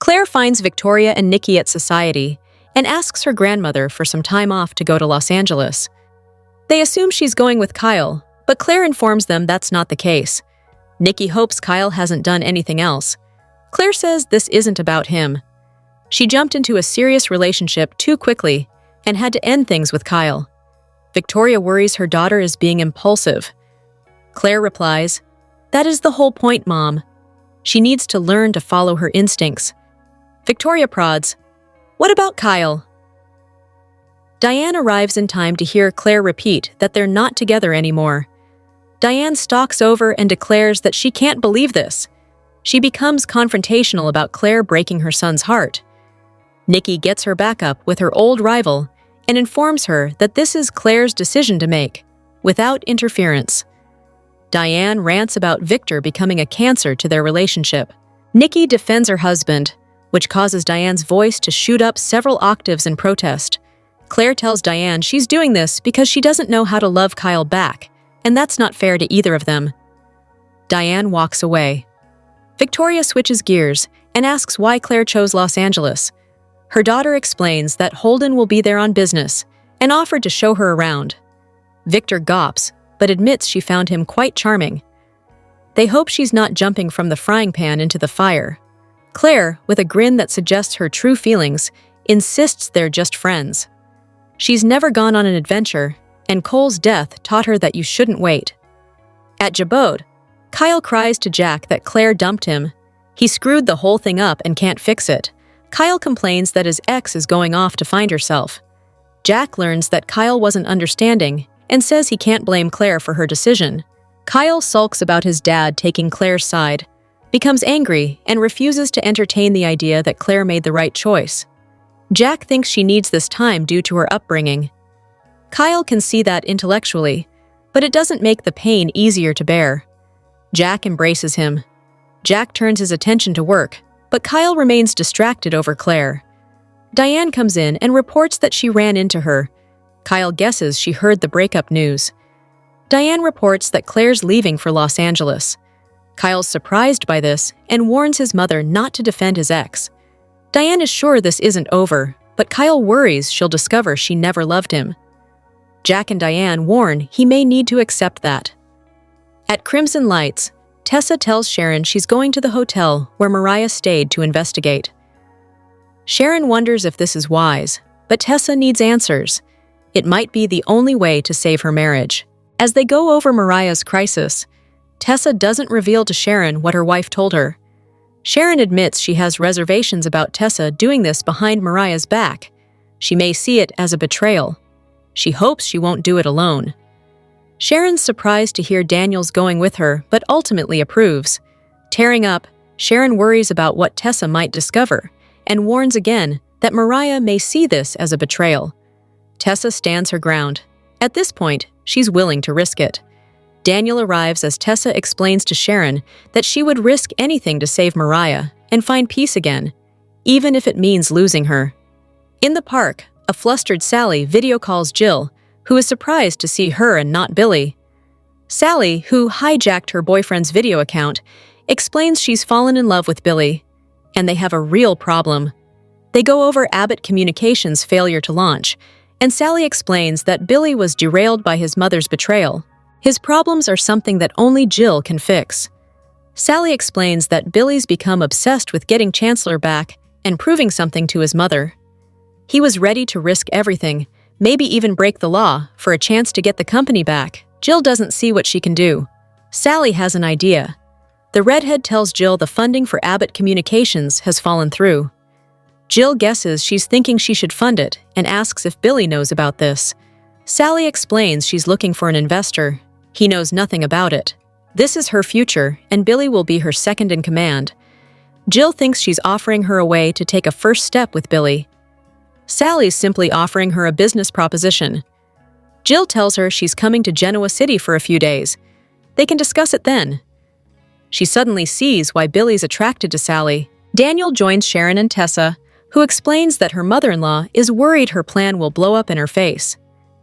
Claire finds Victoria and Nikki at Society and asks her grandmother for some time off to go to Los Angeles. They assume she's going with Kyle, but Claire informs them that's not the case. Nikki hopes Kyle hasn't done anything else. Claire says this isn't about him. She jumped into a serious relationship too quickly and had to end things with Kyle. Victoria worries her daughter is being impulsive. Claire replies, "That is the whole point, Mom. She needs to learn to follow her instincts." Victoria prods, "What about Kyle?" Diane arrives in time to hear Claire repeat that they're not together anymore. Diane stalks over and declares that she can't believe this. She becomes confrontational about Claire breaking her son's heart. Nikki gets her back up with her old rival and informs her that this is Claire's decision to make, without interference. Diane rants about Victor becoming a cancer to their relationship. Nikki defends her husband, which causes Diane's voice to shoot up several octaves in protest. Claire tells Diane she's doing this because she doesn't know how to love Kyle back, and that's not fair to either of them. Diane walks away. Victoria switches gears and asks why Claire chose Los Angeles. Her daughter explains that Holden will be there on business and offered to show her around. Victor gawps, but admits she found him quite charming. They hope she's not jumping from the frying pan into the fire. Claire, with a grin that suggests her true feelings, insists they're just friends. She's never gone on an adventure, and Cole's death taught her that you shouldn't wait. At Jabot, Kyle cries to Jack that Claire dumped him. He screwed the whole thing up and can't fix it. Kyle complains that his ex is going off to find herself. Jack learns that Kyle wasn't understanding and says he can't blame Claire for her decision. Kyle sulks about his dad taking Claire's side, becomes angry, and refuses to entertain the idea that Claire made the right choice. Jack thinks she needs this time due to her upbringing. Kyle can see that intellectually, but it doesn't make the pain easier to bear. Jack embraces him. Jack turns his attention to work, but Kyle remains distracted over Claire. Diane comes in and reports that she ran into her. Kyle guesses she heard the breakup news. Diane reports that Claire's leaving for Los Angeles. Kyle's surprised by this and warns his mother not to defend his ex. Diane is sure this isn't over, but Kyle worries she'll discover she never loved him. Jack and Diane warn he may need to accept that. At Crimson Lights, Tessa tells Sharon she's going to the hotel where Mariah stayed to investigate. Sharon wonders if this is wise, but Tessa needs answers. It might be the only way to save her marriage. As they go over Mariah's crisis, Tessa doesn't reveal to Sharon what her wife told her. Sharon admits she has reservations about Tessa doing this behind Mariah's back. She may see it as a betrayal. She hopes she won't do it alone. Sharon's surprised to hear Daniel's going with her, but ultimately approves. Tearing up, Sharon worries about what Tessa might discover, and warns again that Mariah may see this as a betrayal. Tessa stands her ground. At this point, she's willing to risk it. Daniel arrives as Tessa explains to Sharon that she would risk anything to save Mariah and find peace again, even if it means losing her. In the park, a flustered Sally video calls Jill, who is surprised to see her and not Billy. Sally, who hijacked her boyfriend's video account, explains she's fallen in love with Billy, and they have a real problem. They go over Abbott Communications' failure to launch, and Sally explains that Billy was derailed by his mother's betrayal. His problems are something that only Jill can fix. Sally explains that Billy's become obsessed with getting Chancellor back and proving something to his mother. He was ready to risk everything, maybe even break the law, for a chance to get the company back. Jill doesn't see what she can do. Sally has an idea. The redhead tells Jill the funding for Abbott Communications has fallen through. Jill guesses she's thinking she should fund it and asks if Billy knows about this. Sally explains she's looking for an investor. He knows nothing about it. This is her future, and Billy will be her second in command. Jill thinks she's offering her a way to take a first step with Billy. Sally's simply offering her a business proposition. Jill tells her she's coming to Genoa City for a few days. They can discuss it then. She suddenly sees why Billy's attracted to Sally. Daniel joins Sharon and Tessa, who explains that her mother-in-law is worried her plan will blow up in her face.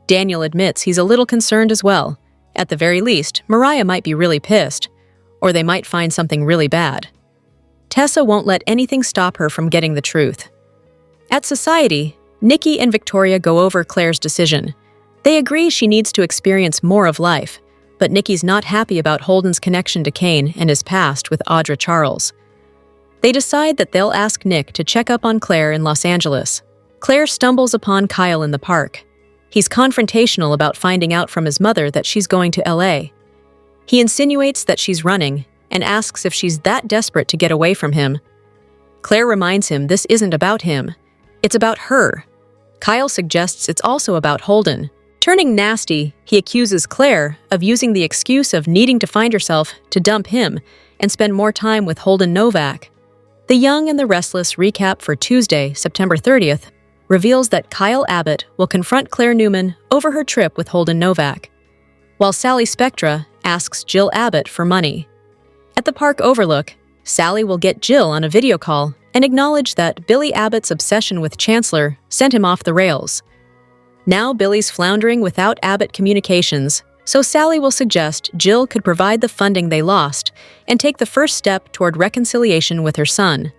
Daniel admits he's a little concerned as well. At the very least, Mariah might be really pissed, or they might find something really bad. Tessa won't let anything stop her from getting the truth. At Society, Nikki and Victoria go over Claire's decision. They agree she needs to experience more of life, but Nikki's not happy about Holden's connection to Kane and his past with Audra Charles. They decide that they'll ask Nick to check up on Claire in Los Angeles. Claire stumbles upon Kyle in the park. He's confrontational about finding out from his mother that she's going to LA. He insinuates that she's running and asks if she's that desperate to get away from him. Claire reminds him this isn't about him. It's about her. Kyle suggests it's also about Holden. Turning nasty, he accuses Claire of using the excuse of needing to find herself to dump him and spend more time with Holden Novak. The Young and the Restless recap for Tuesday, September 30th, reveals that Kyle Abbott will confront Claire Newman over her trip with Holden Novak, while Sally Spectra asks Jill Abbott for money. At the park overlook, Sally will get Jill on a video call and acknowledge that Billy Abbott's obsession with Chancellor sent him off the rails. Now Billy's floundering without Abbott communications, so Sally will suggest Jill could provide the funding they lost and take the first step toward reconciliation with her son.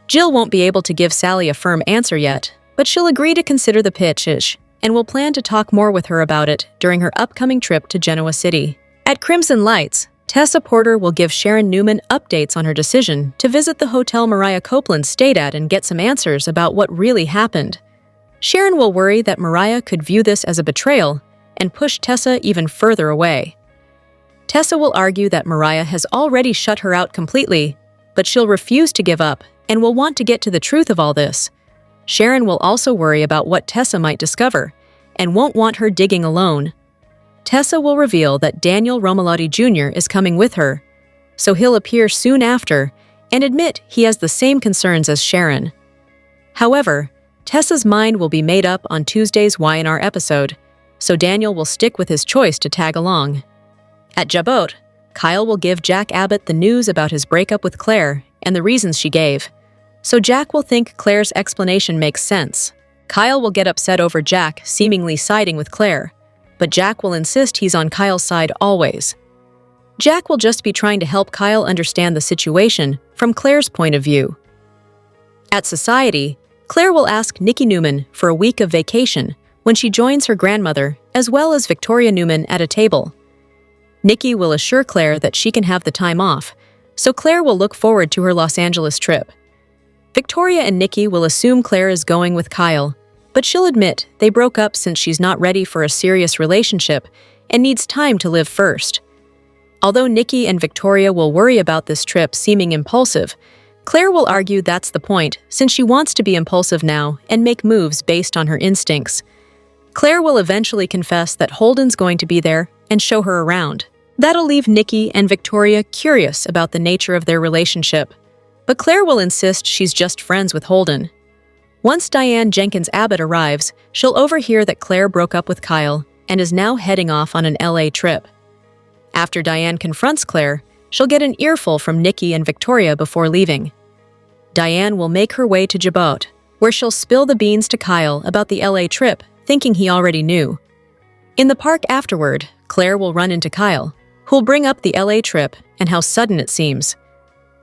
Jill won't be able to give Sally a firm answer yet, but she'll agree to consider the pitch and will plan to talk more with her about it during her upcoming trip to Genoa City. At Crimson Lights, Tessa Porter will give Sharon Newman updates on her decision to visit the hotel Mariah Copeland stayed at and get some answers about what really happened. Sharon will worry that Mariah could view this as a betrayal and push Tessa even further away. Tessa will argue that Mariah has already shut her out completely, but she'll refuse to give up and will want to get to the truth of all this. Sharon will also worry about what Tessa might discover and won't want her digging alone. Tessa will reveal that Daniel Romalotti Jr. is coming with her, so he'll appear soon after and admit he has the same concerns as Sharon. However, Tessa's mind will be made up on Tuesday's Y&R episode, so Daniel will stick with his choice to tag along. At Jabot, Kyle will give Jack Abbott the news about his breakup with Claire and the reasons she gave, so Jack will think Claire's explanation makes sense. Kyle will get upset over Jack seemingly siding with Claire, but Jack will insist he's on Kyle's side always. Jack will just be trying to help Kyle understand the situation from Claire's point of view. At Society, Claire will ask Nikki Newman for a week of vacation when she joins her grandmother as well as Victoria Newman at a table. Nikki will assure Claire that she can have the time off, so Claire will look forward to her Los Angeles trip. Victoria and Nikki will assume Claire is going with Kyle, but she'll admit they broke up since she's not ready for a serious relationship and needs time to live first. Although Nikki and Victoria will worry about this trip seeming impulsive, Claire will argue that's the point, since she wants to be impulsive now and make moves based on her instincts. Claire will eventually confess that Holden's going to be there and show her around. That'll leave Nikki and Victoria curious about the nature of their relationship, but Claire will insist she's just friends with Holden. Once Diane Jenkins Abbott arrives, she'll overhear that Claire broke up with Kyle and is now heading off on an LA trip. After Diane confronts Claire, she'll get an earful from Nikki and Victoria before leaving. Diane will make her way to Jabot, where she'll spill the beans to Kyle about the LA trip, thinking he already knew. In the park afterward, Claire will run into Kyle, who'll bring up the LA trip and how sudden it seems.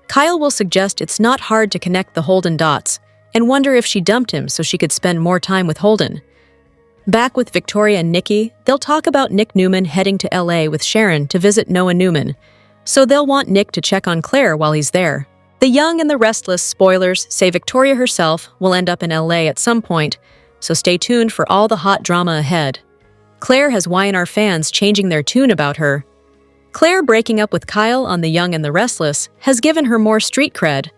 Kyle will suggest it's not hard to connect the Holden dots and wonder if she dumped him so she could spend more time with Holden. Back with Victoria and Nikki, they'll talk about Nick Newman heading to LA with Sharon to visit Noah Newman, so they'll want Nick to check on Claire while he's there. The Young and the Restless spoilers say Victoria herself will end up in LA at some point, so stay tuned for all the hot drama ahead. Claire has Y&R fans changing their tune about her. Claire breaking up with Kyle on The Young and the Restless has given her more street cred.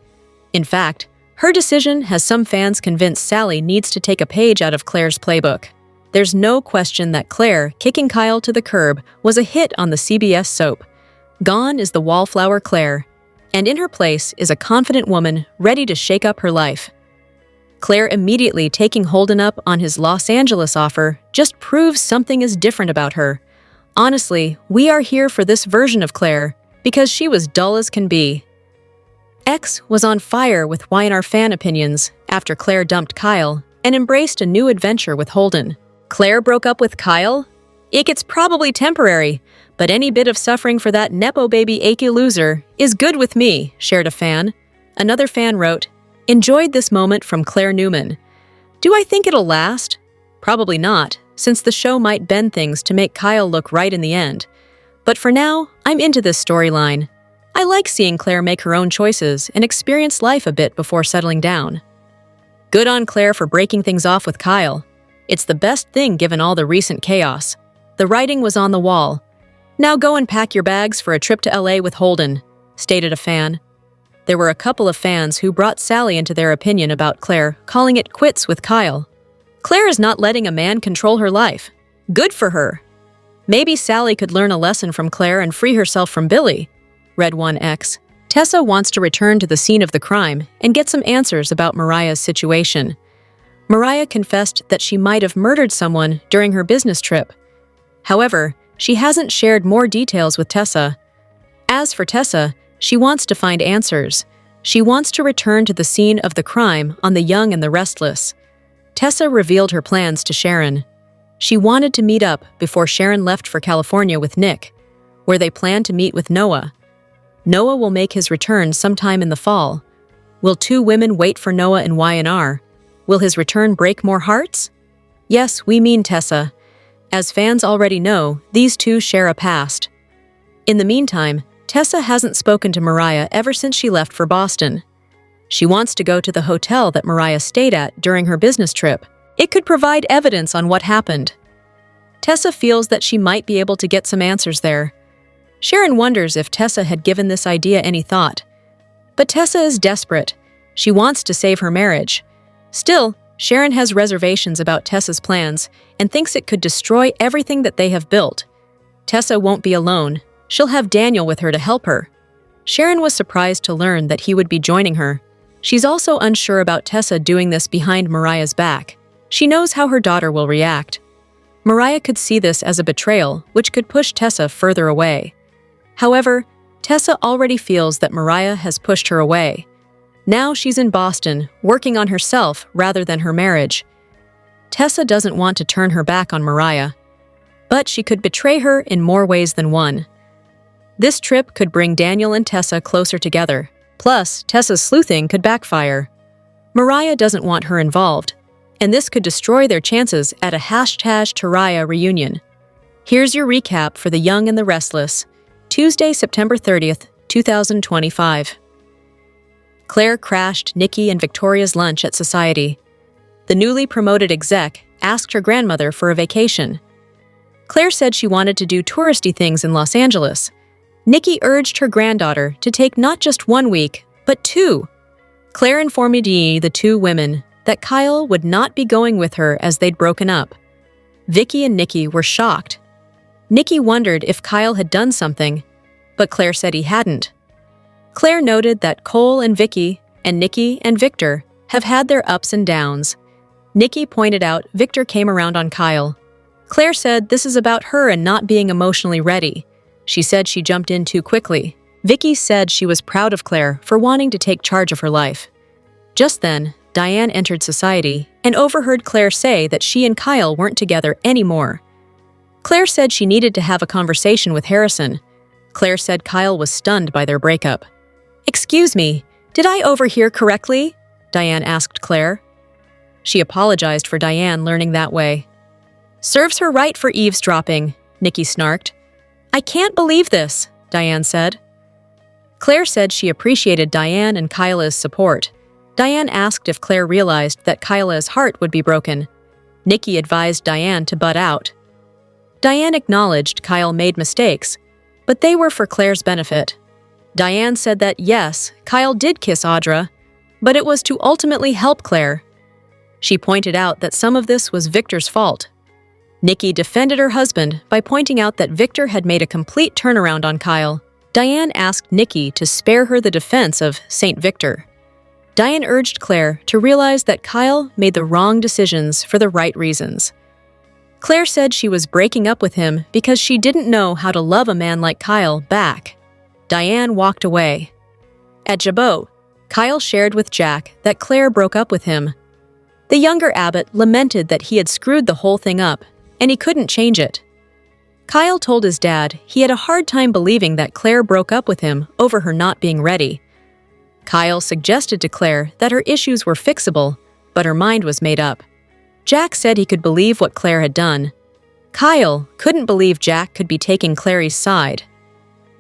In fact, her decision has some fans convinced Sally needs to take a page out of Claire's playbook. There's no question that Claire kicking Kyle to the curb was a hit on the CBS soap. Gone is the wallflower Claire, and in her place is a confident woman ready to shake up her life. Claire immediately taking Holden up on his Los Angeles offer just proves something is different about her. Honestly, we are here for this version of Claire because she was dull as can be. X was on fire with Y&R fan opinions after Claire dumped Kyle and embraced a new adventure with Holden. Claire broke up with Kyle? It's probably temporary, but any bit of suffering for that nepo baby achy loser is good with me, shared a fan. Another fan wrote, "Enjoyed this moment from Claire Newman. Do I think it'll last? Probably not, since the show might bend things to make Kyle look right in the end. But for now, I'm into this storyline. I like seeing Claire make her own choices and experience life a bit before settling down." Good on Claire for breaking things off with Kyle. It's the best thing given all the recent chaos. The writing was on the wall. "Now go and pack your bags for a trip to LA with Holden," stated a fan. There were a couple of fans who brought Sally into their opinion about Claire, calling it quits with Kyle. Claire is not letting a man control her life. Good for her. Maybe Sally could learn a lesson from Claire and free herself from Billy, read one ex. Tessa wants to return to the scene of the crime and get some answers about Mariah's situation. Mariah confessed that she might have murdered someone during her business trip. However, she hasn't shared more details with Tessa. As for Tessa, she wants to find answers. She wants to return to the scene of the crime on The Young and the Restless. Tessa revealed her plans to Sharon. She wanted to meet up before Sharon left for California with Nick, where they plan to meet with Noah. Noah will make his return sometime in the fall. Will two women wait for Noah in Y&R? Will his return break more hearts? Yes, we mean Tessa. As fans already know, these two share a past. In the meantime, Tessa hasn't spoken to Mariah ever since she left for Boston. She wants to go to the hotel that Mariah stayed at during her business trip. It could provide evidence on what happened. Tessa feels that she might be able to get some answers there. Sharon wonders if Tessa had given this idea any thought. But Tessa is desperate. She wants to save her marriage. Still, Sharon has reservations about Tessa's plans and thinks it could destroy everything that they have built. Tessa won't be alone. She'll have Daniel with her to help her. Sharon was surprised to learn that he would be joining her. She's also unsure about Tessa doing this behind Mariah's back. She knows how her daughter will react. Mariah could see this as a betrayal, which could push Tessa further away. However, Tessa already feels that Mariah has pushed her away. Now she's in Boston, working on herself rather than her marriage. Tessa doesn't want to turn her back on Mariah, but she could betray her in more ways than one. This trip could bring Daniel and Tessa closer together. Plus, Tessa's sleuthing could backfire. Mariah doesn't want her involved, and this could destroy their chances at a #Taraya reunion. Here's your recap for The Young and the Restless, Tuesday, September 30th, 2025. Claire crashed Nikki and Victoria's lunch at Society. The newly promoted exec asked her grandmother for a vacation. Claire said she wanted to do touristy things in Los Angeles. Nikki urged her granddaughter to take not just 1 week, but 2. Claire informed the two women that Kyle would not be going with her as they'd broken up. Vicky and Nikki were shocked. Nikki wondered if Kyle had done something, but Claire said he hadn't. Claire noted that Cole and Vicky, and Nikki and Victor, have had their ups and downs. Nikki pointed out Victor came around on Kyle. Claire said this is about her and not being emotionally ready. She said she jumped in too quickly. Vicky said she was proud of Claire for wanting to take charge of her life. Just then, Diane entered Society and overheard Claire say that she and Kyle weren't together anymore. Claire said she needed to have a conversation with Harrison. Claire said Kyle was stunned by their breakup. "Excuse me, did I overhear correctly?" Diane asked Claire. She apologized for Diane learning that way. "Serves her right for eavesdropping," Nikki snarked. "I can't believe this," Diane said. Claire said she appreciated Diane and Kyla's support. Diane asked if Claire realized that Kyla's heart would be broken. Nikki advised Diane to butt out. Diane acknowledged Kyle made mistakes, but they were for Claire's benefit. Diane said that yes, Kyle did kiss Audra, but it was to ultimately help Claire. She pointed out that some of this was Victor's fault. Nikki defended her husband by pointing out that Victor had made a complete turnaround on Kyle. Diane asked Nikki to spare her the defense of Saint Victor. Diane urged Claire to realize that Kyle made the wrong decisions for the right reasons. Claire said she was breaking up with him because she didn't know how to love a man like Kyle back. Diane walked away. At Jabot, Kyle shared with Jack that Claire broke up with him. The younger Abbott lamented that he had screwed the whole thing up, and he couldn't change it. Kyle told his dad he had a hard time believing that Claire broke up with him over her not being ready. Kyle suggested to Claire that her issues were fixable, but her mind was made up. Jack said he could believe what Claire had done. Kyle couldn't believe Jack could be taking Clary's side.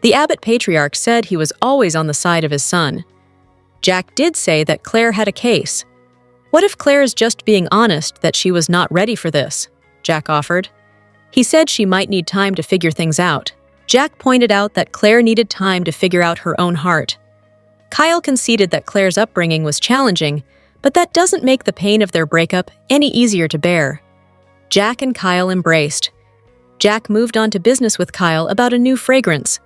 The Abbot patriarch said he was always on the side of his son. Jack did say that Claire had a case. What if Claire is just being honest that she was not ready for this? Jack offered. He said she might need time to figure things out. Jack pointed out that Claire needed time to figure out her own heart. Kyle conceded that Claire's upbringing was challenging, but that doesn't make the pain of their breakup any easier to bear. Jack and Kyle embraced. Jack moved on to business with Kyle about a new fragrance.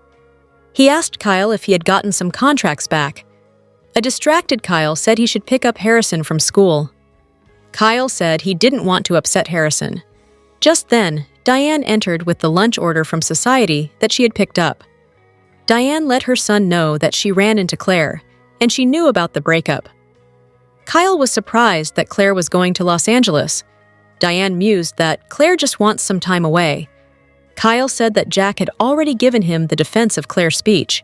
He asked Kyle if he had gotten some contracts back. A distracted Kyle said he should pick up Harrison from school. Kyle said he didn't want to upset Harrison. Just then, Diane entered with the lunch order from Society that she had picked up. Diane let her son know that she ran into Claire, and she knew about the breakup. Kyle was surprised that Claire was going to Los Angeles. Diane mused that Claire just wants some time away. Kyle said that Jack had already given him the defense of Claire's speech.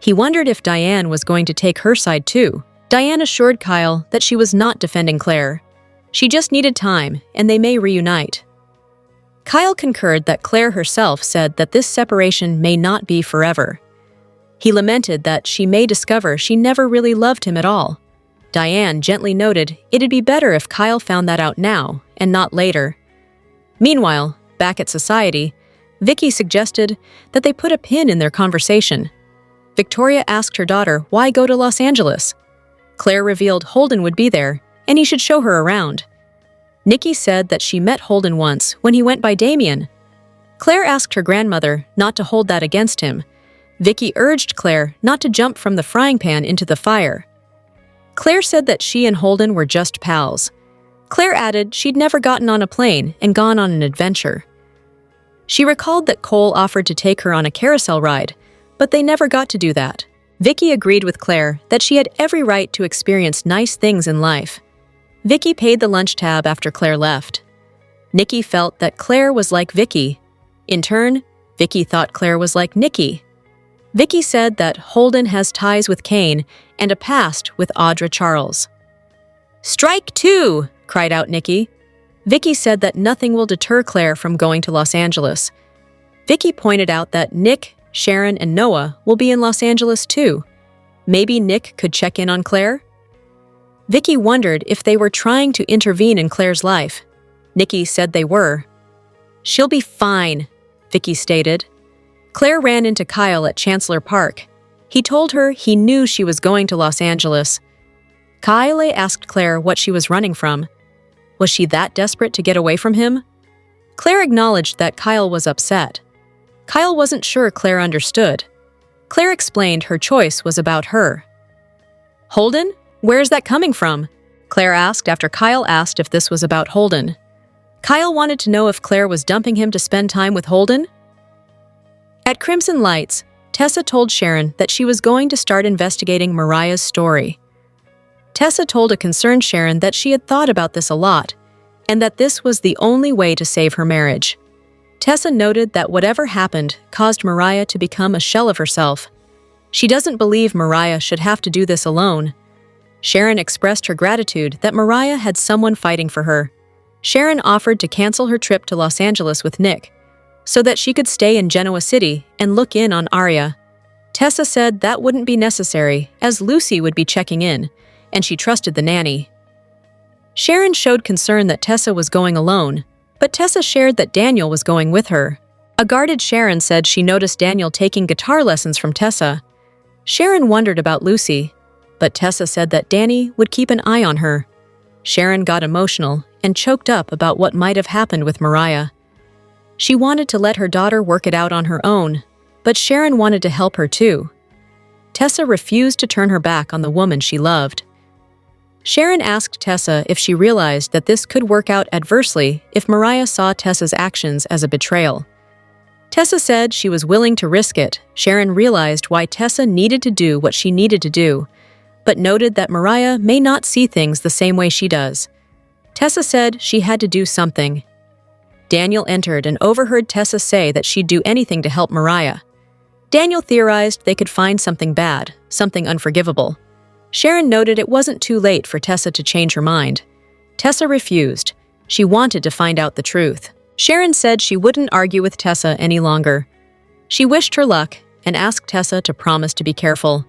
He wondered if Diane was going to take her side too. Diane assured Kyle that she was not defending Claire. She just needed time, and they may reunite. Kyle concurred that Claire herself said that this separation may not be forever. He lamented that she may discover she never really loved him at all. Diane gently noted it'd be better if Kyle found that out now and not later. Meanwhile, back at Society, Vicky suggested that they put a pin in their conversation. Victoria asked her daughter why go to Los Angeles. Claire revealed Holden would be there, and he should show her around. Nikki said that she met Holden once when he went by Damien. Claire asked her grandmother not to hold that against him. Vicky urged Claire not to jump from the frying pan into the fire. Claire said that she and Holden were just pals. Claire added she'd never gotten on a plane and gone on an adventure. She recalled that Cole offered to take her on a carousel ride, but they never got to do that. Vicky agreed with Claire that she had every right to experience nice things in life. Vicky paid the lunch tab after Claire left. Nikki felt that Claire was like Vicky. In turn, Vicky thought Claire was like Nikki. Vicky said that Holden has ties with Kane and a past with Audra Charles. "Strike two!" cried out Nikki. Vicky said that nothing will deter Claire from going to Los Angeles. Vicky pointed out that Nick, Sharon, and Noah will be in Los Angeles too. Maybe Nick could check in on Claire? Vicky wondered if they were trying to intervene in Claire's life. Nikki said they were. "She'll be fine," Vicky stated. Claire ran into Kyle at Chancellor Park. He told her he knew she was going to Los Angeles. Kyle asked Claire what she was running from. Was she that desperate to get away from him? Claire acknowledged that Kyle was upset. Kyle wasn't sure Claire understood. Claire explained her choice was about her. "Holden? Where's that coming from?" Claire asked after Kyle asked if this was about Holden. Kyle wanted to know if Claire was dumping him to spend time with Holden. At Crimson Lights, Tessa told Sharon that she was going to start investigating Mariah's story. Tessa told a concerned Sharon that she had thought about this a lot, and that this was the only way to save her marriage. Tessa noted that whatever happened caused Mariah to become a shell of herself. She doesn't believe Mariah should have to do this alone. Sharon expressed her gratitude that Mariah had someone fighting for her. Sharon offered to cancel her trip to Los Angeles with Nick, so that she could stay in Genoa City and look in on Arya. Tessa said that wouldn't be necessary, as Lucy would be checking in, and she trusted the nanny. Sharon showed concern that Tessa was going alone, but Tessa shared that Daniel was going with her. A guarded Sharon said she noticed Daniel taking guitar lessons from Tessa. Sharon wondered about Lucy, but Tessa said that Danny would keep an eye on her. Sharon got emotional and choked up about what might have happened with Mariah. She wanted to let her daughter work it out on her own, but Sharon wanted to help her too. Tessa refused to turn her back on the woman she loved. Sharon asked Tessa if she realized that this could work out adversely if Mariah saw Tessa's actions as a betrayal. Tessa said she was willing to risk it. Sharon realized why Tessa needed to do what she needed to do, but noted that Mariah may not see things the same way she does. Tessa said she had to do something. Daniel entered and overheard Tessa say that she'd do anything to help Mariah. Daniel theorized they could find something bad, something unforgivable. Sharon noted it wasn't too late for Tessa to change her mind. Tessa refused. She wanted to find out the truth. Sharon said she wouldn't argue with Tessa any longer. She wished her luck and asked Tessa to promise to be careful.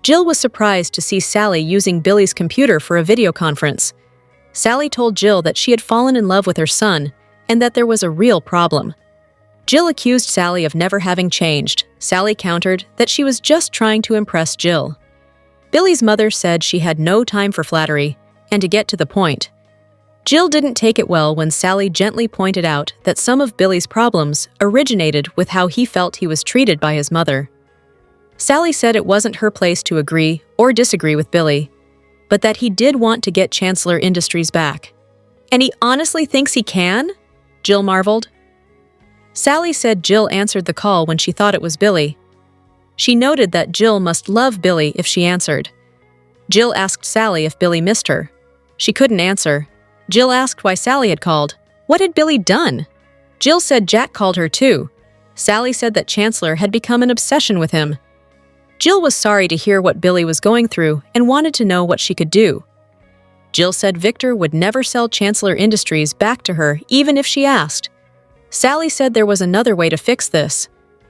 Jill was surprised to see Sally using Billy's computer for a video conference. Sally told Jill that she had fallen in love with her son and that there was a real problem. Jill accused Sally of never having changed. Sally countered that she was just trying to impress Jill. Billy's mother said she had no time for flattery and to get to the point. Jill didn't take it well when Sally gently pointed out that some of Billy's problems originated with how he felt he was treated by his mother. Sally said it wasn't her place to agree or disagree with Billy, but that he did want to get Chancellor Industries back. And he honestly thinks he can? Jill marveled. Sally said Jill answered the call when she thought it was Billy. She noted that Jill must love Billy if she answered. Jill asked Sally if Billy missed her. She couldn't answer. Jill asked why Sally had called. What had Billy done? Jill said Jack called her too. Sally said that Chancellor had become an obsession with him. Jill was sorry to hear what Billy was going through and wanted to know what she could do. Jill said Victor would never sell Chancellor Industries back to her even if she asked. Sally said there was another way to fix this.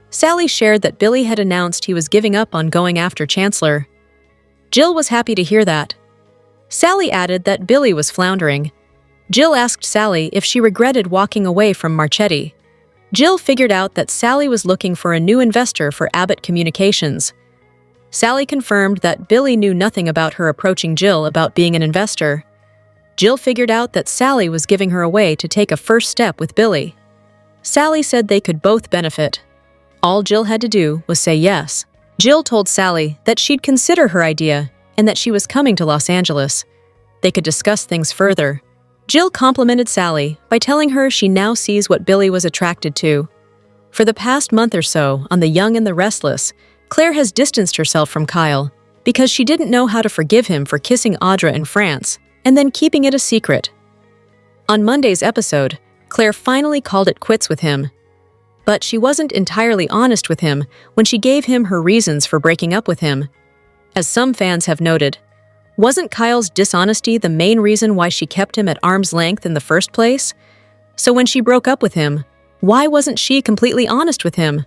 Sally shared that Billy had announced he was giving up on going after Chancellor. Jill was happy to hear that. Sally added that Billy was floundering. Jill asked Sally if she regretted walking away from Marchetti. Jill figured out that Sally was looking for a new investor for Abbott Communications. Sally confirmed that Billy knew nothing about her approaching Jill about being an investor. Jill figured out that Sally was giving her a way to take a first step with Billy. Sally said they could both benefit. All Jill had to do was say yes. Jill told Sally that she'd consider her idea and that she was coming to Los Angeles. They could discuss things further. Jill complimented Sally by telling her she now sees what Billy was attracted to. For the past month or so, on The Young and the Restless, Claire has distanced herself from Kyle because she didn't know how to forgive him for kissing Audra in France and then keeping it a secret. On Monday's episode, Claire finally called it quits with him. But she wasn't entirely honest with him when she gave him her reasons for breaking up with him. As some fans have noted, wasn't Kyle's dishonesty the main reason why she kept him at arm's length in the first place? So when she broke up with him, why wasn't she completely honest with him?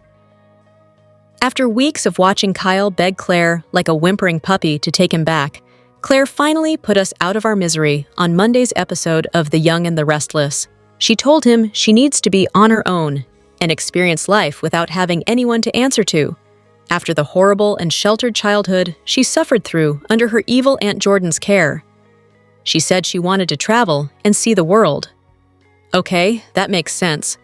After weeks of watching Kyle beg Claire like a whimpering puppy to take him back, Claire finally put us out of our misery on Monday's episode of The Young and the Restless. She told him she needs to be on her own and experience life without having anyone to answer to, after the horrible and sheltered childhood she suffered through under her evil Aunt Jordan's care. She said she wanted to travel and see the world. Okay, that makes sense.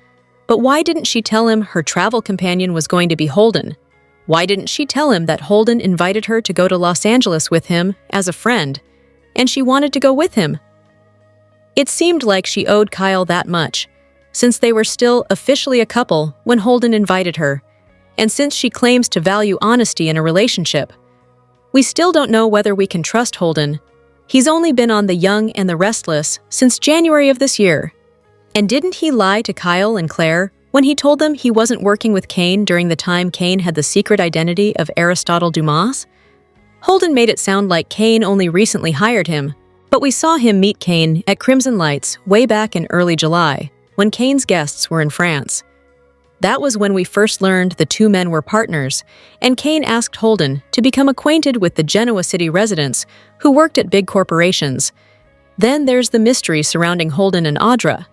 But why didn't she tell him her travel companion was going to be Holden? Why didn't she tell him that Holden invited her to go to Los Angeles with him as a friend, and she wanted to go with him? It seemed like she owed Kyle that much, since they were still officially a couple when Holden invited her, and since she claims to value honesty in a relationship. We still don't know whether we can trust Holden. He's only been on The Young and the Restless since January of this year. And didn't he lie to Kyle and Claire when he told them he wasn't working with Kane during the time Kane had the secret identity of Aristotle Dumas? Holden made it sound like Kane only recently hired him, but we saw him meet Kane at Crimson Lights way back in early July, when Kane's guests were in France. That was when we first learned the two men were partners, and Kane asked Holden to become acquainted with the Genoa City residents who worked at big corporations. Then there's the mystery surrounding Holden and Audra.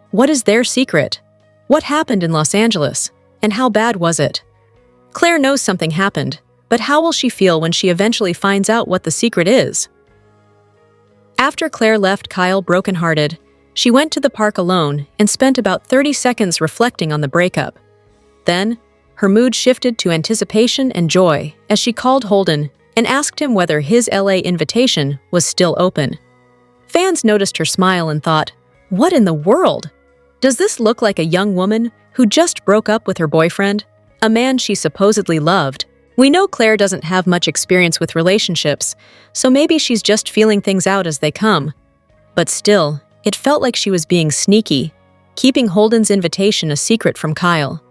What is their secret? What happened in Los Angeles? And how bad was it? Claire knows something happened, but how will she feel when she eventually finds out what the secret is? After Claire left Kyle brokenhearted, she went to the park alone and spent about 30 seconds reflecting on the breakup. Then, her mood shifted to anticipation and joy as she called Holden and asked him whether his LA invitation was still open. Fans noticed her smile and thought, "What in the world? Does this look like a young woman who just broke up with her boyfriend, a man she supposedly loved?" We know Claire doesn't have much experience with relationships, so maybe she's just feeling things out as they come. But still, it felt like she was being sneaky, keeping Holden's invitation a secret from Kyle.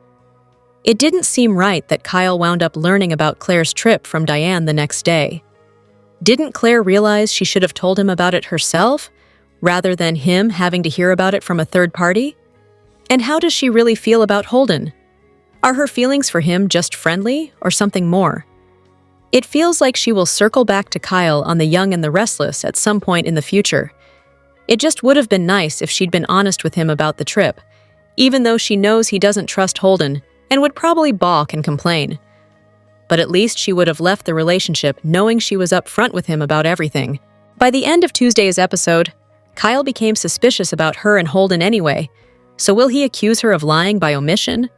It didn't seem right that Kyle wound up learning about Claire's trip from Diane the next day. Didn't Claire realize she should have told him about it herself, rather than him having to hear about it from a third party? And how does she really feel about Holden? Are her feelings for him just friendly or something more? It feels like she will circle back to Kyle on The Young and the Restless at some point in the future. It just would have been nice if she'd been honest with him about the trip, even though she knows he doesn't trust Holden and would probably balk and complain. But at least she would have left the relationship knowing she was upfront with him about everything. By the end of Tuesday's episode, Kyle became suspicious about her and Holden anyway, so will he accuse her of lying by omission?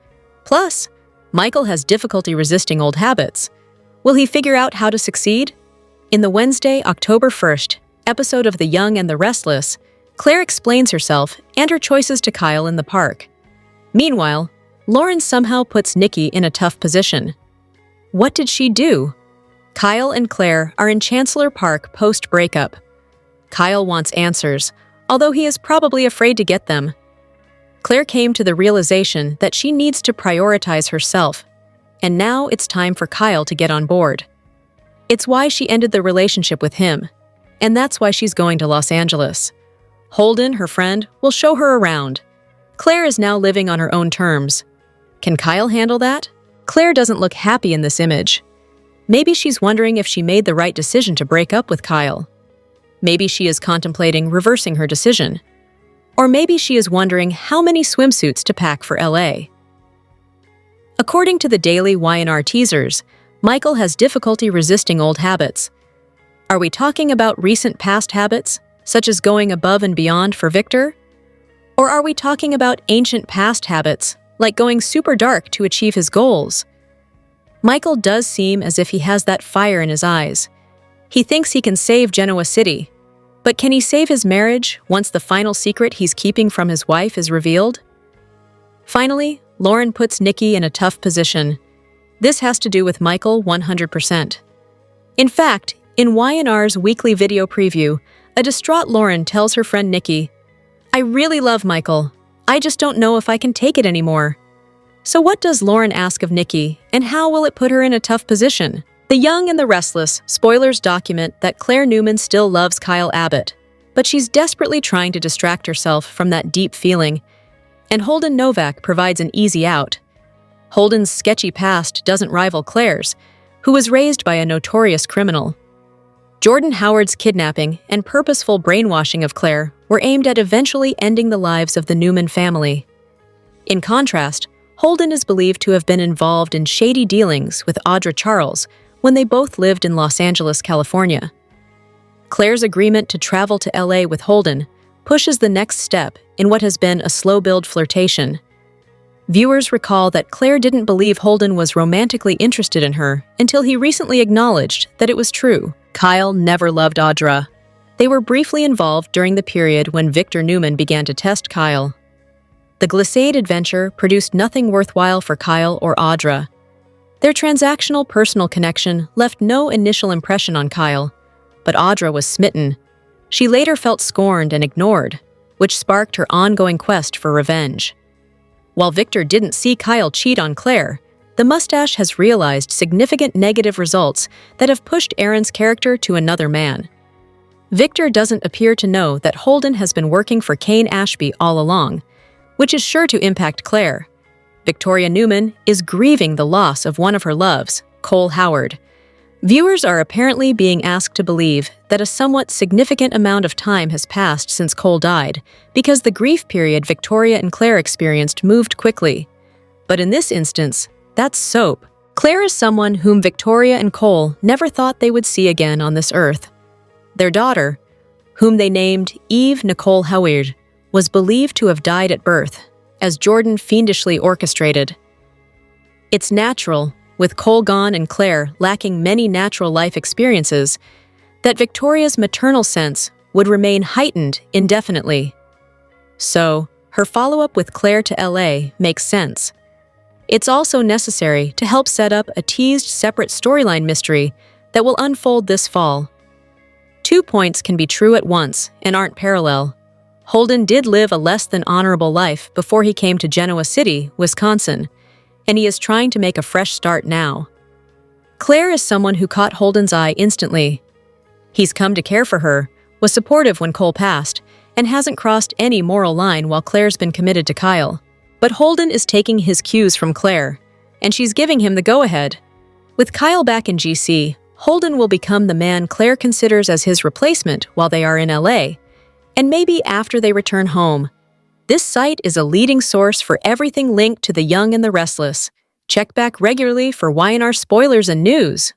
Plus, Michael has difficulty resisting old habits. Will he figure out how to succeed? In the Wednesday, October 1st, episode of The Young and the Restless, Claire explains herself and her choices to Kyle in the park. Meanwhile, Lauren somehow puts Nikki in a tough position. What did she do? Kyle and Claire are in Chancellor Park post-breakup. Kyle wants answers, although he is probably afraid to get them. Claire came to the realization that she needs to prioritize herself, and now it's time for Kyle to get on board. It's why she ended the relationship with him, and that's why she's going to Los Angeles. Holden, her friend, will show her around. Claire is now living on her own terms. Can Kyle handle that? Claire doesn't look happy in this image. Maybe she's wondering if she made the right decision to break up with Kyle. Maybe she is contemplating reversing her decision. Or maybe she is wondering how many swimsuits to pack for LA. According to the daily Y&R teasers, Michael has difficulty resisting old habits. Are we talking about recent past habits, such as going above and beyond for Victor? Or are we talking about ancient past habits, like going super dark to achieve his goals? Michael does seem as if he has that fire in his eyes. He thinks he can save Genoa City. But can he save his marriage once the final secret he's keeping from his wife is revealed? Finally, Lauren puts Nikki in a tough position. This has to do with Michael 100%. In fact, in Y&R's weekly video preview, a distraught Lauren tells her friend Nikki, "I really love Michael. I just don't know if I can take it anymore." So what does Lauren ask of Nikki, and how will it put her in a tough position? The Young and the Restless spoilers document that Claire Newman still loves Kyle Abbott, but she's desperately trying to distract herself from that deep feeling, and Holden Novak provides an easy out. Holden's sketchy past doesn't rival Claire's, who was raised by a notorious criminal. Jordan Howard's kidnapping and purposeful brainwashing of Claire were aimed at eventually ending the lives of the Newman family. In contrast, Holden is believed to have been involved in shady dealings with Audra Charles when they both lived in Los Angeles, California. Claire's agreement to travel to LA with Holden pushes the next step in what has been a slow-build flirtation. Viewers recall that Claire didn't believe Holden was romantically interested in her until he recently acknowledged that it was true. Kyle never loved Audra. They were briefly involved during the period when Victor Newman began to test Kyle. The Glissade adventure produced nothing worthwhile for Kyle or Audra. Their transactional personal connection left no initial impression on Kyle, but Audra was smitten. She later felt scorned and ignored, which sparked her ongoing quest for revenge. While Victor didn't see Kyle cheat on Claire, the mustache has realized significant negative results that have pushed Aaron's character to another man. Victor doesn't appear to know that Holden has been working for Kane Ashby all along, which is sure to impact Claire. Victoria Newman is grieving the loss of one of her loves, Cole Howard. Viewers are apparently being asked to believe that a somewhat significant amount of time has passed since Cole died, because the grief period Victoria and Claire experienced moved quickly. But in this instance, that's soap. Claire is someone whom Victoria and Cole never thought they would see again on this earth. Their daughter, whom they named Eve Nicole Howard, was believed to have died at birth, as Jordan fiendishly orchestrated. It's natural, with Cole gone and Claire lacking many natural life experiences, that Victoria's maternal sense would remain heightened indefinitely. So, her follow-up with Claire to LA makes sense. It's also necessary to help set up a teased separate storyline mystery that will unfold this fall. 2 points can be true at once and aren't parallel. Holden did live a less than honorable life before he came to Genoa City, Wisconsin, and he is trying to make a fresh start now. Claire is someone who caught Holden's eye instantly. He's come to care for her, was supportive when Cole passed, and hasn't crossed any moral line while Claire's been committed to Kyle. But Holden is taking his cues from Claire, and she's giving him the go-ahead. With Kyle back in GC, Holden will become the man Claire considers as his replacement while they are in LA, and maybe after they return home. This site is a leading source for everything linked to the young and the restless. Check back regularly for Y&R spoilers and news.